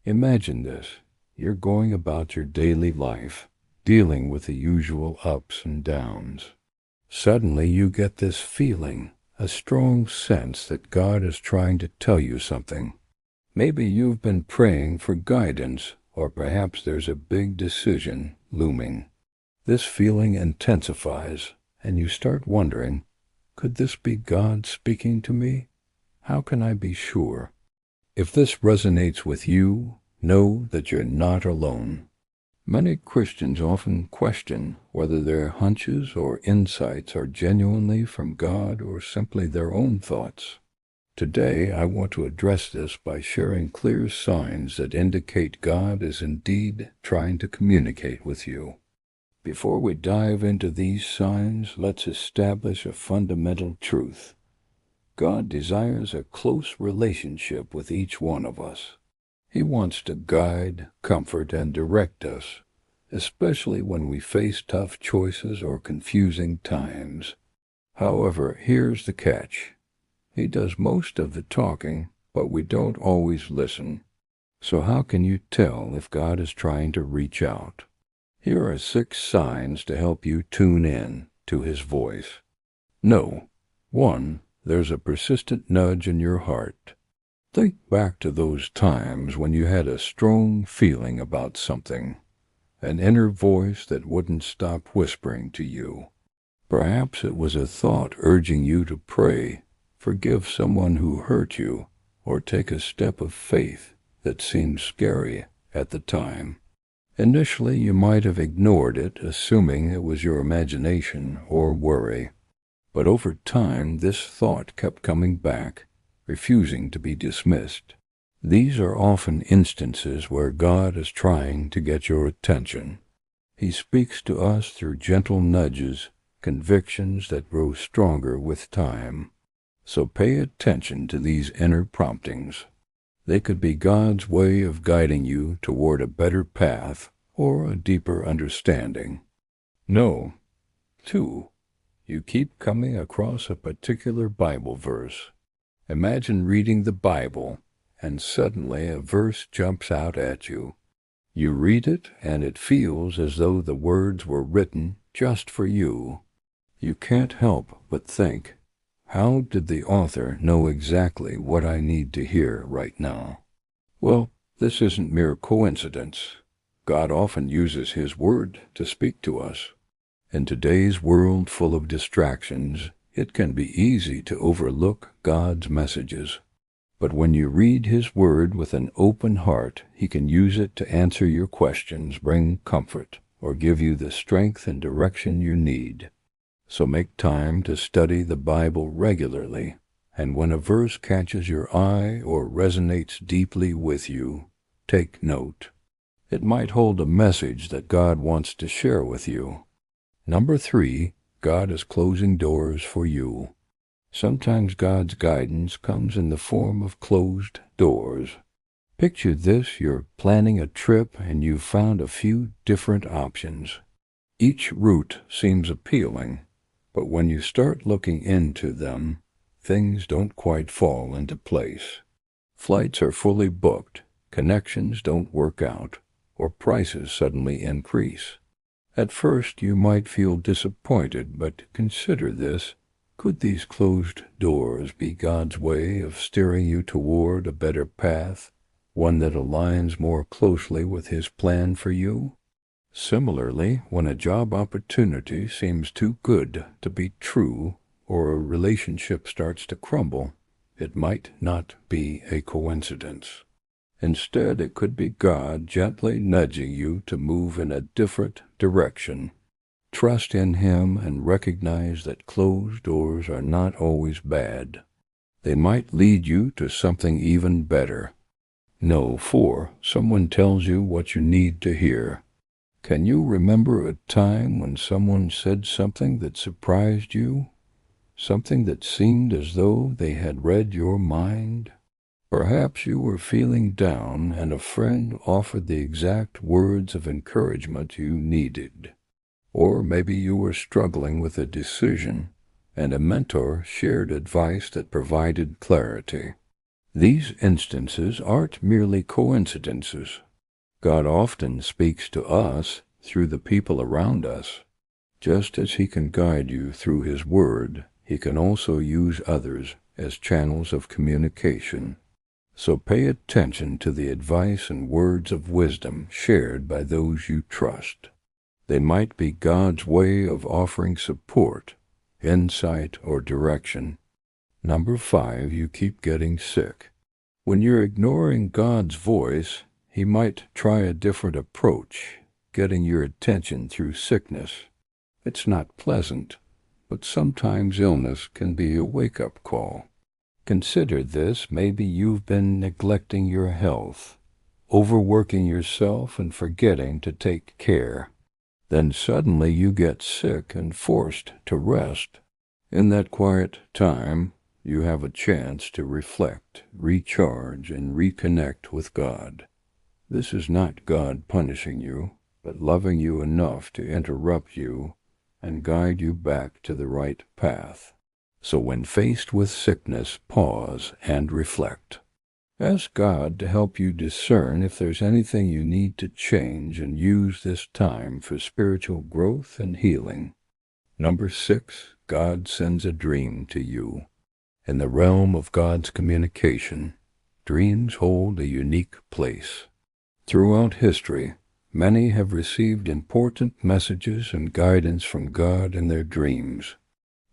Imagine this. You're going about your daily life, dealing with the usual ups and downs. Suddenly you get this feeling, a strong sense that God is trying to tell you something. Maybe you've been praying for guidance, or perhaps there's a big decision looming. This feeling intensifies, and you start wondering, could this be God speaking to me? How can I be sure? If this resonates with you, know that you're not alone. Many Christians often question whether their hunches or insights are genuinely from God or simply their own thoughts. Today, I want to address this by sharing clear signs that indicate God is indeed trying to communicate with you. Before we dive into these signs, let's establish a fundamental truth. God desires a close relationship with each one of us. He wants to guide, comfort, and direct us, especially when we face tough choices or confusing times. However, here's the catch. He does most of the talking, but we don't always listen. So how can you tell if God is trying to reach out? Here are 6 signs to help you tune in to His voice. No. 1. There's a persistent nudge in your heart. Think back to those times when you had a strong feeling about something, an inner voice that wouldn't stop whispering to you. Perhaps it was a thought urging you to pray, forgive someone who hurt you, or take a step of faith that seemed scary at the time. Initially, you might have ignored it, assuming it was your imagination or worry. But over time, this thought kept coming back, refusing to be dismissed. These are often instances where God is trying to get your attention. He speaks to us through gentle nudges, convictions that grow stronger with time. So pay attention to these inner promptings. They could be God's way of guiding you toward a better path or a deeper understanding. No. 2. You keep coming across a particular Bible verse. Imagine reading the Bible, and suddenly a verse jumps out at you. You read it, and it feels as though the words were written just for you. You can't help but think, how did the author know exactly what I need to hear right now? Well, this isn't mere coincidence. God often uses His Word to speak to us. In today's world full of distractions, it can be easy to overlook God's messages. But when you read His Word with an open heart, He can use it to answer your questions, bring comfort, or give you the strength and direction you need. So make time to study the Bible regularly, and when a verse catches your eye or resonates deeply with you, take note. It might hold a message that God wants to share with you. 3. God is closing doors for you. Sometimes God's guidance comes in the form of closed doors. Picture this: you're planning a trip and you've found a few different options. Each route seems appealing, but when you start looking into them, things don't quite fall into place. Flights are fully booked, connections don't work out, or prices suddenly increase. At first you might feel disappointed, but consider this. Could these closed doors be God's way of steering you toward a better path, one that aligns more closely with His plan for you? Similarly, when a job opportunity seems too good to be true, or a relationship starts to crumble, it might not be a coincidence. Instead, it could be God gently nudging you to move in a different direction. Trust in Him and recognize that closed doors are not always bad. They might lead you to something even better. 4. Someone tells you what you need to hear. Can you remember a time when someone said something that surprised you? Something that seemed as though they had read your mind? Perhaps you were feeling down and a friend offered the exact words of encouragement you needed. Or maybe you were struggling with a decision and a mentor shared advice that provided clarity. These instances aren't merely coincidences. God often speaks to us through the people around us. Just as He can guide you through His Word, He can also use others as channels of communication. So pay attention to the advice and words of wisdom shared by those you trust. They might be God's way of offering support, insight, or direction. Number 5, you keep getting sick. When you're ignoring God's voice, He might try a different approach, getting your attention through sickness. It's not pleasant, but sometimes illness can be a wake-up call. Consider this. Maybe you've been neglecting your health, overworking yourself and forgetting to take care. Then suddenly you get sick and forced to rest. In that quiet time, you have a chance to reflect, recharge, and reconnect with God. This is not God punishing you, but loving you enough to interrupt you and guide you back to the right path. So when faced with sickness, pause and reflect. Ask God to help you discern if there's anything you need to change, and use this time for spiritual growth and healing. Number 6, God sends a dream to you. In the realm of God's communication, dreams hold a unique place. Throughout history, many have received important messages and guidance from God in their dreams.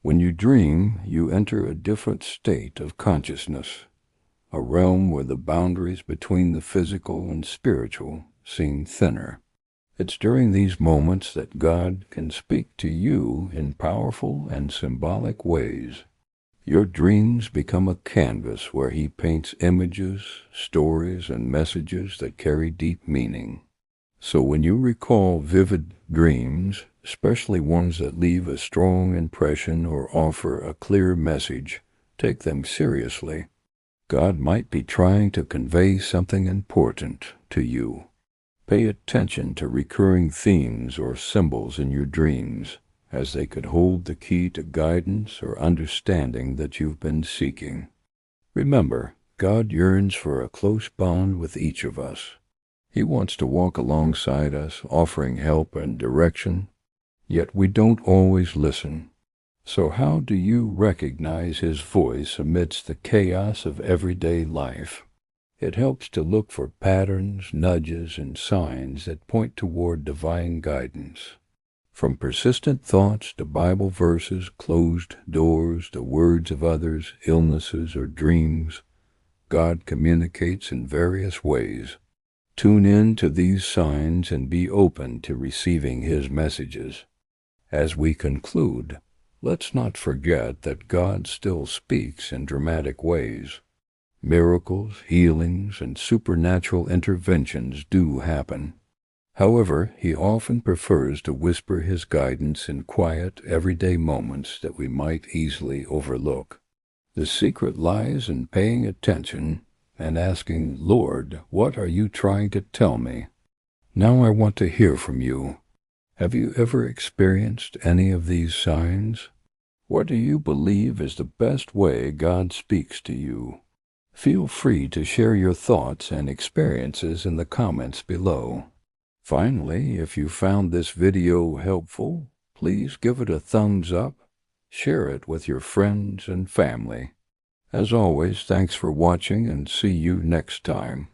When you dream, you enter a different state of consciousness, a realm where the boundaries between the physical and spiritual seem thinner. It's during these moments that God can speak to you in powerful and symbolic ways. Your dreams become a canvas where He paints images, stories, and messages that carry deep meaning. So when you recall vivid dreams, especially ones that leave a strong impression or offer a clear message, take them seriously. God might be trying to convey something important to you. Pay attention to recurring themes or symbols in your dreams, as they could hold the key to guidance or understanding that you've been seeking. Remember, God yearns for a close bond with each of us. He wants to walk alongside us, offering help and direction, yet we don't always listen. So how do you recognize His voice amidst the chaos of everyday life? It helps to look for patterns, nudges, and signs that point toward divine guidance. From persistent thoughts to Bible verses, closed doors, to words of others, illnesses, or dreams, God communicates in various ways. Tune in to these signs and be open to receiving His messages. As we conclude, let's not forget that God still speaks in dramatic ways. Miracles, healings, and supernatural interventions do happen. However, He often prefers to whisper His guidance in quiet, everyday moments that we might easily overlook. The secret lies in paying attention and asking, "Lord, what are you trying to tell me?" Now I want to hear from you. Have you ever experienced any of these signs? What do you believe is the best way God speaks to you? Feel free to share your thoughts and experiences in the comments below. Finally, if you found this video helpful, please give it a thumbs up, share it with your friends and family. As always, thanks for watching, and see you next time.